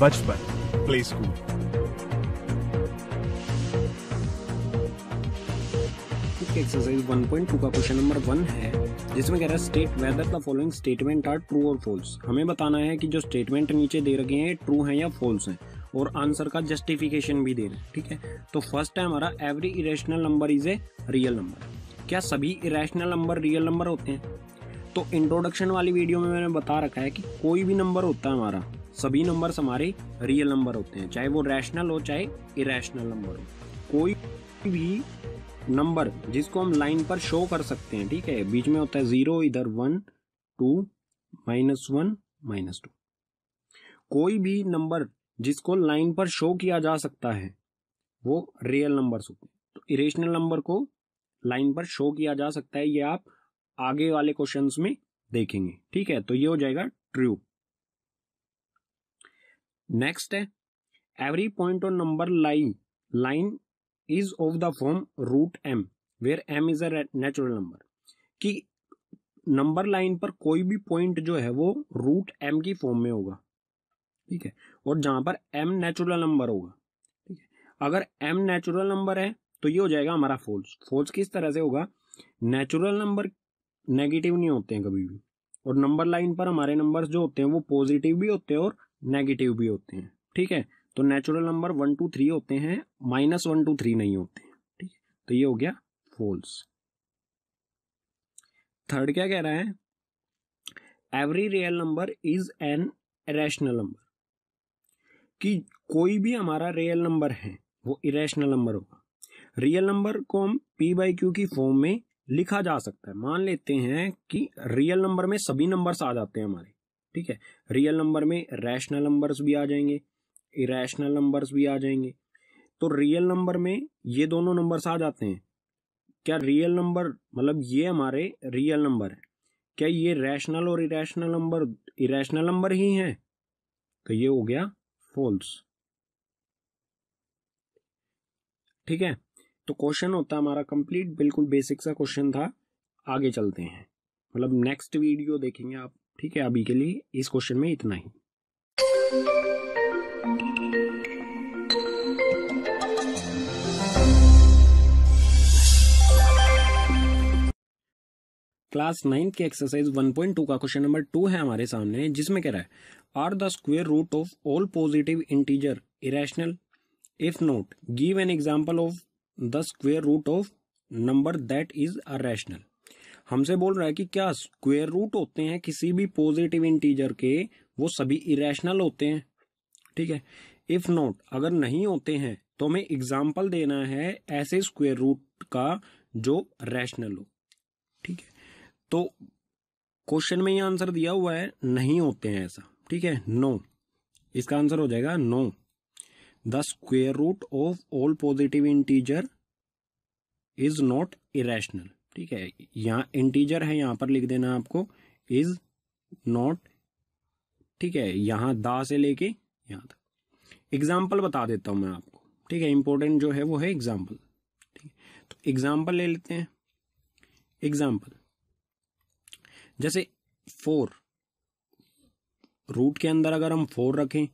बचपन play school. Exercise 1.2 का question number 1 है, जिसमें कह रहा है state whether the following statement are true और फॉल्स। हमें बताना है कि जो स्टेटमेंट नीचे दे रखे हैं ट्रू हैं या फॉल्स हैं, और आंसर का जस्टिफिकेशन भी दे रहे हैं। ठीक है, तो फर्स्ट है हमारा every irrational number is a real number. क्या सभी इरेशनल नंबर रियल नंबर होते हैं? तो इंट्रोडक्शन वाली वीडियो में मैंने बता रखा है कि कोई भी नंबर होता है हमारा, सभी नंबर्स हमारे रियल नंबर होते हैं, चाहे वो रैशनल हो चाहे इरेशनल नंबर हो। कोई भी नंबर जिसको हम लाइन पर शो कर सकते हैं, ठीक है, बीच में होता है 0, इधर 1 2 -1 -2। कोई भी नंबर जिसको लाइन पर शो किया जा सकता है वो रियल नंबर्स होते हैं। तो इरेशनल नंबर को लाइन पर शो किया जा सकता है, ये आप आगे वाले क्वेश्चंस में देखेंगे। ठीक है, तो ये हो जाएगा ट्रू। नेक्स्ट है every point on number line is of the form root m where m is a natural number. कि नंबर लाइन पर कोई भी पॉइंट जो है वो रूट m की फॉर्म में होगा। ठीक है, और जहां पर m नेचुरल नंबर होगा। ठीक है, अगर m नेचुरल नंबर है तो ये हो जाएगा हमारा फॉल्स। फॉल्स किस तरह से होगा? नेचुरल नंबर नेगेटिव नहीं होते हैं कभी भी, और नंबर लाइन पर हमारे नंबर्स जो होते हैं वो पॉजिटिव भी होते हैं और नेगेटिव भी होते हैं। ठीक है, तो नेचुरल नंबर 1 2 3 होते हैं, -1 2 3 नहीं होते हैं। ठीक है, तो ये हो गया फॉल्स। थर्ड क्या कह रहा है? Every real number is an irrational number. कि कोई भी हमारा रियल नंबर है वो इरेशनल नंबर होगा। रियल नंबर को हम p/q की फॉर्म में लिखा जा सकता है। मान लेते हैं कि रियल नंबर में सभी नंबर्स आ जाते हैं हमारे। ठीक है, रियल नंबर में रैशनल नंबर्स भी आ जाएंगे, इरेशनल नंबर्स भी आ जाएंगे। तो रियल नंबर में ये दोनों नंबर्स आ जाते हैं। क्या रियल नंबर मतलब ये हमारे रियल नंबर है, क्या ये रैशनल और इरेशनल नंबर ही हैं? तो ये हो गया फॉल्स। ठीक है, तो क्वेश्चन होता है हमारा कंप्लीट, बिल्कुल बेसिक सा क्वेश्चन था। आगे चलते हैं, मतलब नेक्स्ट वीडियो देखेंगे आप। ठीक है, अभी के लिए इस क्वेश्चन में इतना ही। क्लास 9 के एक्सरसाइज 1.2 का क्वेश्चन नंबर 2 है हमारे सामने, जिसमें कह रहा है are the square root of all positive integer irrational? If not give an example of the square root of number that is a rational. हमसे बोल रहा है कि क्या स्क्वायर रूट होते हैं किसी भी पॉजिटिव इंटीजर के वो सभी इरेशनल होते हैं? ठीक है, इफ नॉट अगर नहीं होते हैं तो हमें एग्जाम्पल देना है ऐसे स्क्वायर रूट का जो रैशनल हो। ठीक है, तो क्वेश्चन में ये आंसर दिया हुआ है नहीं होते हैं ऐसा। ठीक है, नो, इसका आंसर हो जाएगा no. The square root of all positive integer is not irrational. ठीक है, यहाँ इंटीजर है, यहां पर लिख देना आपको इज नॉट। ठीक है, यहां दा से लेके यहां तक एग्जाम्पल बता देता हूं मैं आपको। ठीक है, इंपॉर्टेंट जो है वो है एग्जाम्पल। ठीक है, तो एग्जाम्पल ले लेते हैं। एग्जाम्पल जैसे 4, रूट के अंदर अगर हम 4 रखें,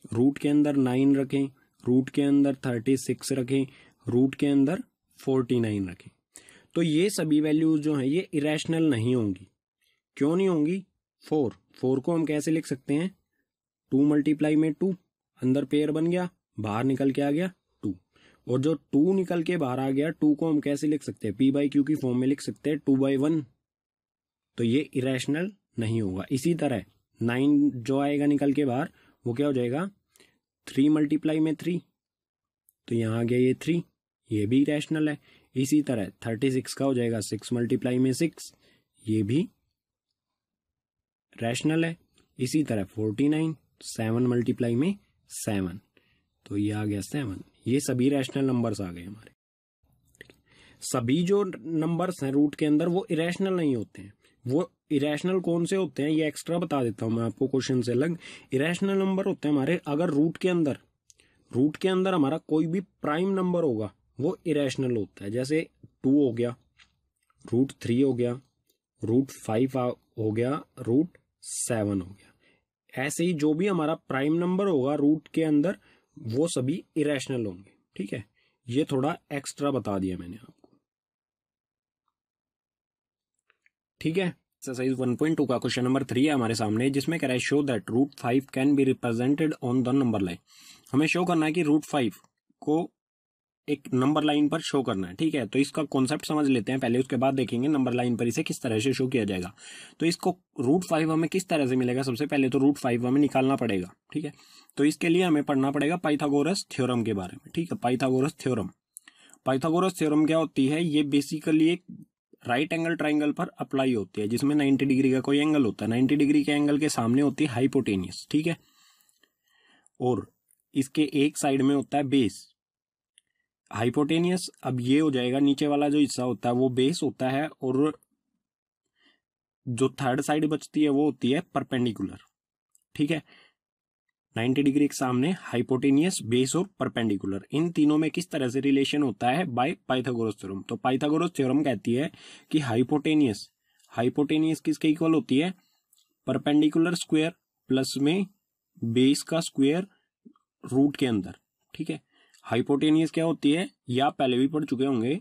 रूट के अंदर 9 रखें, रूट के अंदर 36 रखें, रूट के अंदर 49 रखें, तो ये सभी वैल्यूज जो हैं ये इरेशनल नहीं होंगी। क्यों नहीं होंगी? 4 को हम कैसे लिख सकते हैं? 2 × में 2, अंदर पेयर बन गया, बाहर निकल के आ गया 2, और जो 2 निकल के बाहर आ गया 2 को हम कैसे लिख सकते हैं? p/q की फॉर्म में लिख सकते हैं 2/1। तो ये इरेशनल नहीं होगा। इसी तरह 9 जो आएगा निकल के बाहर वो क्या हो जाएगा? 3 × में 3, तो यहाँ आ गया ये 3, ये भी इरेशनल है। इसी तरह 36 का हो जाएगा 6 × में 6, ये भी रैशनल है। इसी तरह 49 7 × में 7, तो ये आ गया 7। ये सभी रैशनल नंबर्स आ गए हमारे। सभी जो नंबर्स हैं रूट के अंदर वो इरेशनल नहीं होते हैं। वो इरेशनल कौन से होते हैं ये एक्स्ट्रा बता देता हूं मैं आपको क्वेश्चन से अलग। इरेशनल नंबर होते हैं हमारे अगर रूट के अंदर हमारा कोई भी प्राइम नंबर होगा वो इरेशनल होता है। जैसे 2 हो गया, √3 हो गया, √5 हो गया, √7 हो गया। ऐसे ही जो भी हमारा प्राइम नंबर होगा रूट के अंदर वो सभी इरेशनल होंगे। ठीक है, ये थोड़ा एक्स्ट्रा बता दिया मैंने आपको। ठीक है, एक्सरसाइज 1.2 का क्वेश्चन नंबर 3 है हमारे सामने, जिसमें कह रहा है show that root 5 can be represented on the number line. हमें शो करना है कि रूट 5 को एक नंबर लाइन पर शो करना है। ठीक है, तो इसका कॉन्सेप्ट समझ लेते हैं पहले, उसके बाद देखेंगे नंबर लाइन पर इसे किस तरह से शो किया जाएगा। तो इसको रूट 5 हमें किस तरह से मिलेगा, सबसे पहले तो रूट 5 हमें निकालना पड़ेगा। ठीक है, तो इसके लिए हमें पढ़ना पड़ेगा पाइथागोरस थ्योरम के बारे में। ठीक है, पाइथागोरस थ्योरम। पाइथागोरस थ्योरम क्या होती है, ये बेसिकली एक राइट एंगल ट्राइंगल पर अप्लाई होती है, जिसमें 90 डिग्री का कोई एंगल होता है। 90 डिग्री के एंगल के सामने होती है हाइपोटेनियस। ठीक है, और इसके एक साइड में होता है बेस हाइपोटेनियस। अब ये हो जाएगा, नीचे वाला जो हिस्सा होता है वो बेस होता है, और जो थर्ड साइड बचती है वो होती है परपेंडिकुलर। ठीक है, 90 डिग्री के सामने हाइपोटेनियस, बेस और परपेंडिकुलर, इन तीनों में किस तरह से रिलेशन होता है, बाय पाइथागोरस थ्योरम। तो पाइथागोरस थ्योरम कहती है कि हाइपोटेनियस किसके इक्वल होती है, परपेंडिकुलर स्क्वायर प्लस में बेस का स्क्वायर रूट के अंदर। ठीक है, हाइपोटेनियस क्या होती है, या पहले भी पढ़ चुके होंगे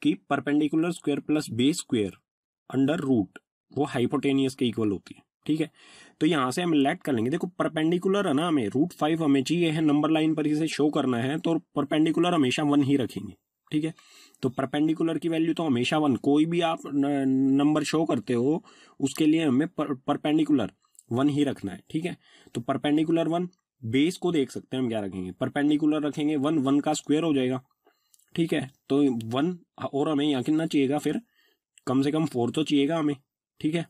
कि perpendicular square plus base square under root, वो हाइपोटेनियस के इक्वल होती है। ठीक है, तो यहां से हम लेट कर लेंगे। देखो परपेंडिकुलर है ना, हमें रूट 5 हमें चाहिए है, नंबर लाइन पर इसे शो करना है, तो परपेंडिकुलर हमेशा 1 ही रखेंगे। ठीक है, तो परपेंडिकुलर की वैल्यू तो हमेशा 1, कोई भी आप नंबर शो करते हो उसके लिए हमें परपेंडिकुलर 1 ही रखना है। ठीक है, तो परपेंडिकुलर 1, बेस को देख सकते हैं हम क्या रखेंगे, परपेंडिकुलर रखेंगे 1 का स्क्वायर हो जाएगा। ठीक है, तो 1, और हमें यहाँ कितना चाहिएगा, फिर कम से कम 4 तो चाहिएगा हमें। ठीक है,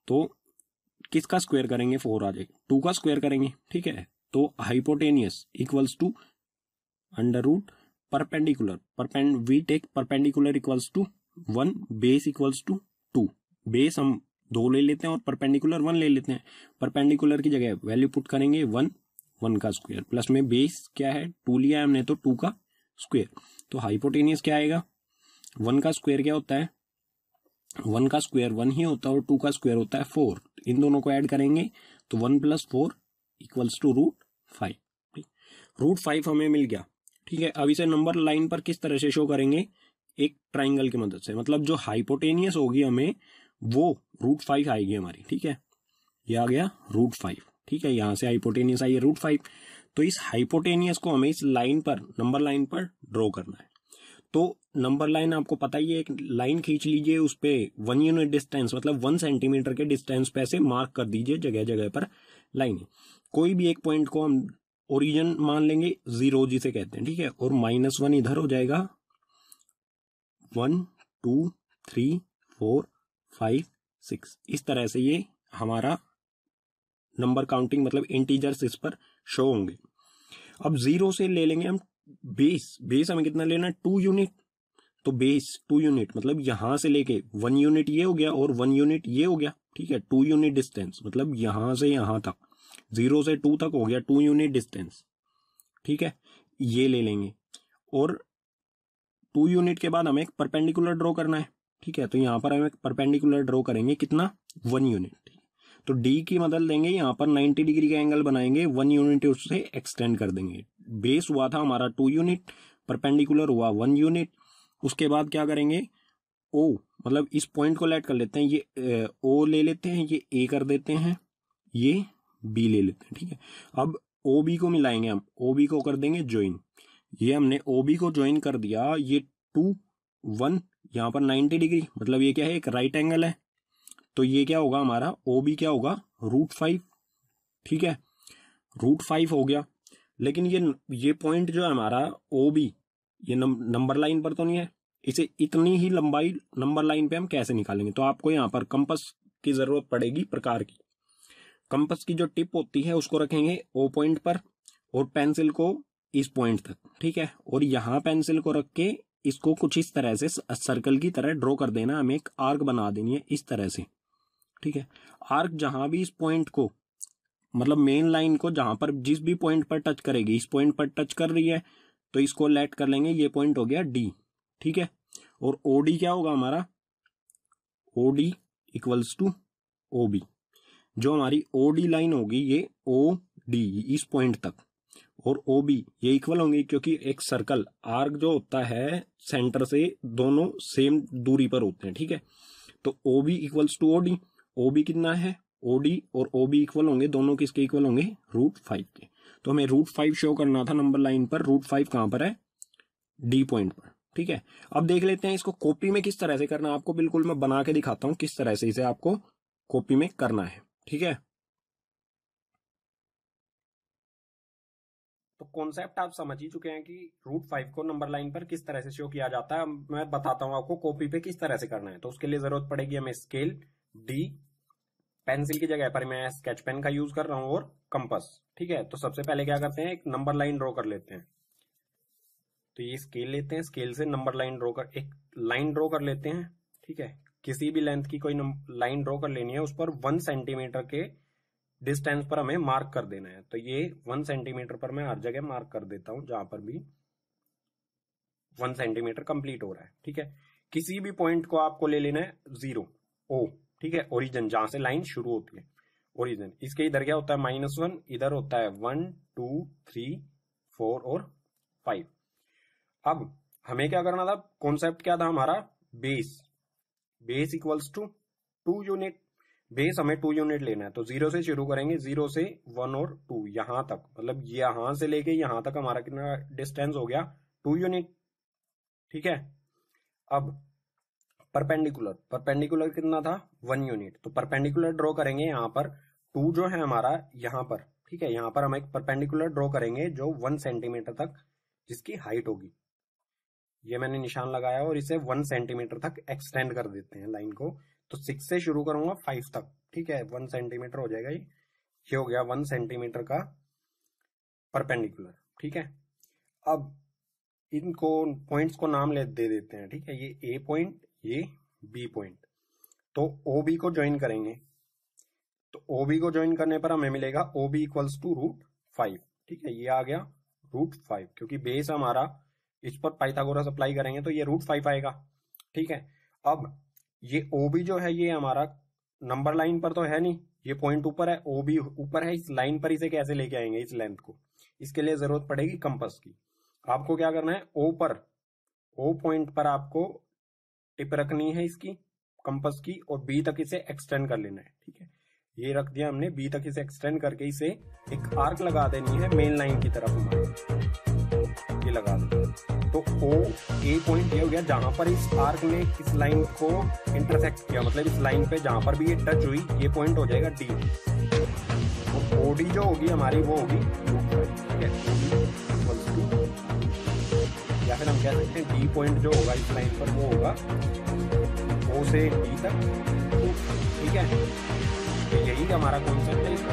तो किसका स्क्वायर करेंगे, 4 आ जाएगा, 2 का स्क्वायर करेंगे। ठीक है, तो hypotenuse equals to under root perpendicular, we take perpendicular equals to 1, base equals to 2। Base हम 2 ले लेते हैं और परपेंडिकुलर 1 ले लेते हैं। परपेंडिकुलर की जगह वैल्यू पुट करेंगे 1 का स्क्वायर, प्लस में बेस क्या है 2 लिया है हमने, तो 2 का स्क्वायर। तो हाइपोटेनियस क्या आएगा, 1 का स्क्वायर क्या होता है, 1 का स्क्वायर 1 ही होता है, और 2 का स्क्वायर होता है 4। इन दोनों को ऐड करेंगे तो 1 + 4 इक्वल्स टू रूट 5। रूट 5 हमें मिल गया। ठीक है, अब इसे नंबर लाइन पर किस तरह से शो करेंगे, एक ट्राइंगल की मदद से, मतलब जो हाइपोटेनियस होगी हमें वो रूट 5 आएगी हमारी। ठीक है, ये आ गया रूट 5। ठीक है, यहां से हाइपोटेनियस आई है रूट 5। तो इस हाइपोटेनियस को हमें इस लाइन पर, नंबर लाइन पर ड्रॉ करना है। तो नंबर लाइन आपको पता ही है, एक लाइन खींच लीजिए, उस पे 1 यूनिट डिस्टेंस मतलब 1 सेंटीमीटर के डिस्टेंस पे ऐसे मार्क कर दीजिए जगह जगह पर लाइन। कोई भी एक पॉइंट को हम ओरिजिन मान लेंगे, 0 जिसे कहते हैं। ठीक है, और -1 इधर हो जाएगा, 1 2 3 4 5 6, इस तरह से ये हमारा नंबर काउंटिंग मतलब इंटीजर्स इस पर शो होंगे। अब 0 से ले लेंगे हम बेस हमें कितना लेना है, 2 यूनिट। तो बेस 2 यूनिट मतलब यहां से लेके 1 यूनिट ये हो गया और 1 यूनिट ये हो गया। ठीक है, 2 यूनिट डिस्टेंस मतलब यहां से यहां तक, 0 से 2 तक हो गया 2 यूनिट डिस्टेंस। ठीक है, ये ले लेंगे, और 2 यूनिट के बाद हमें एक परपेंडिकुलर ड्रॉ करना है। ठीक है, तो यहां पर हम एक परपेंडिकुलर ड्रॉ करेंगे, कितना, 1 यूनिट। तो डी की मदद लेंगे, यहां पर 90 डिग्री का एंगल बनाएंगे, 1 यूनिट उससे एक्सटेंड कर देंगे। बेस हुआ था हमारा 2 यूनिट, परपेंडिकुलर हुआ 1 यूनिट। उसके बाद क्या करेंगे, ओ मतलब इस पॉइंट को लेट कर लेते हैं, ये ओ ले लेते हैं, ये ए कर देते हैं, ये बी ले लेते हैं। ठीक है, अब ओ बी को मिलाएंगे हम, ओ बी को कर देंगे ज्वाइन। ये हमने ओ बी को ज्वाइन कर दिया, ये 2 1 यहाँ पर 90 डिग्री मतलब ये क्या है, एक राइट एंगल है, तो ये क्या होगा हमारा ओ बी क्या होगा, रूट 5। ठीक है, रूट 5 हो गया। लेकिन ये पॉइंट जो है हमारा ओ बी, ये नंबर लाइन पर तो नहीं है, इसे इतनी ही लंबाई नंबर लाइन पे हम कैसे निकालेंगे। तो आपको यहाँ पर कंपास की जरूरत पड़ेगी, प्रकार की कंपास की जो टिप होती है उसको रखेंगे ओ पॉइंट पर, और पेंसिल को इस पॉइंट तक। ठीक है, और यहाँ पेंसिल को रख के इसको कुछ इस तरह से सर्कल की तरह ड्रॉ कर देना, हमें एक आर्क बना देनी है इस तरह से। ठीक है, आर्क जहां भी इस पॉइंट को मतलब मेन लाइन को जहां पर जिस भी पॉइंट पर टच करेगी, इस पॉइंट पर टच कर रही है तो इसको लेट कर लेंगे, ये पॉइंट हो गया डी। ठीक है, और ओडी क्या होगा हमारा, ओडी इक्वल्स टू ओबी। जो हमारी OD लाइन होगी ये OD इस पॉइंट तक और OB ये इक्वल होंगी, क्योंकि एक सर्कल आर्क जो होता है सेंटर से दोनों सेम दूरी पर होते हैं, ठीक है। तो OB equals to OD, OB कितना है OD और OB इक्वल होंगे, दोनों किसके इक्वल होंगे, √5 के। तो हमें √5 शो करना था नंबर लाइन पर, √5 कहां पर है, D पॉइंट पर, ठीक है। अब देख लेते हैं इसको कॉपी में किस तरह से करना है आपको, बिल्कुल मैं बना के दिखाता हूं किस तरह से इसे आपको कॉपी में करना है, ठीक है। तो कॉन्सेप्ट आप समझ ही चुके हैं कि √5 को नंबर लाइन पर किस तरह से शो किया जाता है। मैं बताता हूं आपको कॉपी पे किस तरह से करना है। तो उसके लिए जरूरत पड़ेगी हमें स्केल, D, पेंसिल की जगह पर मैं स्केच पेन का यूज कर रहा हूं और कंपास, ठीक है। तो सबसे पहले क्या करते हैं, एक नंबर लाइन ड्रॉ कर लेते हैं। तो ये स्केल लेते हैं, स्केल से नंबर लाइन ड्रॉ कर, एक लाइन ड्रॉ कर लेते हैं, ठीक है। किसी भी लेंथ की कोई लाइन ड्रॉ कर लेनी है, उस पर 1 सेंटीमीटर के डिस्टेंस पर हमें मार्क कर देना है। तो ये 1 सेंटीमीटर पर मैं हर जगह मार्क कर देता हूं जहां पर भी 1 सेंटीमीटर कंप्लीट हो रहा है, ठीक है। किसी भी पॉइंट को आपको ले लेना है 0 O, ठीक है, ओरिजिन जहां से लाइन शुरू होती है, ओरिजिन। इसके इधर क्या होता है -1, इधर होता है 1 2 3 4 और 5। अब हमें क्या करना था, कॉन्सेप्ट क्या था हमारा, base equals to 2 unit. Base हमें 2 यूनिट लेना है, तो 0 से शुरू करेंगे, 0 से 1 और 2 यहां तक, मतलब यहां से लेके यहां तक हमारा कितना डिस्टेंस हो गया, 2 यूनिट, ठीक है। अब परपेंडिकुलर कितना था, 1 यूनिट। तो परपेंडिकुलर ड्रॉ करेंगे यहाँ पर, 2 जो है हमारा यहाँ पर, ठीक है, यहाँ पर हम एक परपेंडिकुलर ड्रॉ करेंगे जो 1 सेंटीमीटर तक जिसकी हाइट होगी। ये मैंने निशान लगाया और इसे 1 सेंटीमीटर तक एक्सटेंड कर देते हैं लाइन को। तो 6 से शुरू करूंगा 5 तक, ठीक है, 1 सेंटीमीटर हो जाएगा। ये हो गया 1 सेंटीमीटर का परपेंडिकुलर, ठीक है। अब इनको पॉइंट्स को नाम दे देते हैं, ठीक है। ये A पॉइंट, ये B पॉइंट। तो OB को ज्वाइन करेंगे, तो OB को ज्वाइन करने पर हमें मिलेगा OB इक्वल्स टू √5, ठीक है। ये आ गया √5, क्योंकि बेस हमारा, इस पर पाइथागोरस अप्लाई करेंगे तो ये √5 आएगा, ठीक है। अब ये OB जो है ये हमारा नंबर लाइन पर तो है नहीं, ये पॉइंट ऊपर है, OB ऊपर है, इस लाइन पर इसे कैसे लेके आएंगे इस लेंथ को, इसके लिए जरूरत पड़ेगी कंपास की। आपको क्या करना है, O पॉइंट पर आपको टिप रखनी है इसकी कंपास की, और B तक इसे एक्सटेंड कर लेना है, ठीक है। ये रख दिया हमने, B तक इसे एक्सटेंड करके इसे एक आर्क लगा देनी है मेन लाइन की तरफ हमारे, ये लगा दो। तो A पॉइंट ये हो गया जहां पर इस आर्क ने इस लाइन को इंटरसेक्ट किया, मतलब इस लाइन पे जहां पर भी ये टच हुई, ये पॉइंट हो जाएगा D। तो OD जो होगी हमारी वो होगी, ठीक है, या फिर हम कह सकते हैं D पॉइंट जो होगा इस लाइन पर वो होगा O से D तक, ठीक है। तो यही हमारा कॉन्सेप्ट है, इसका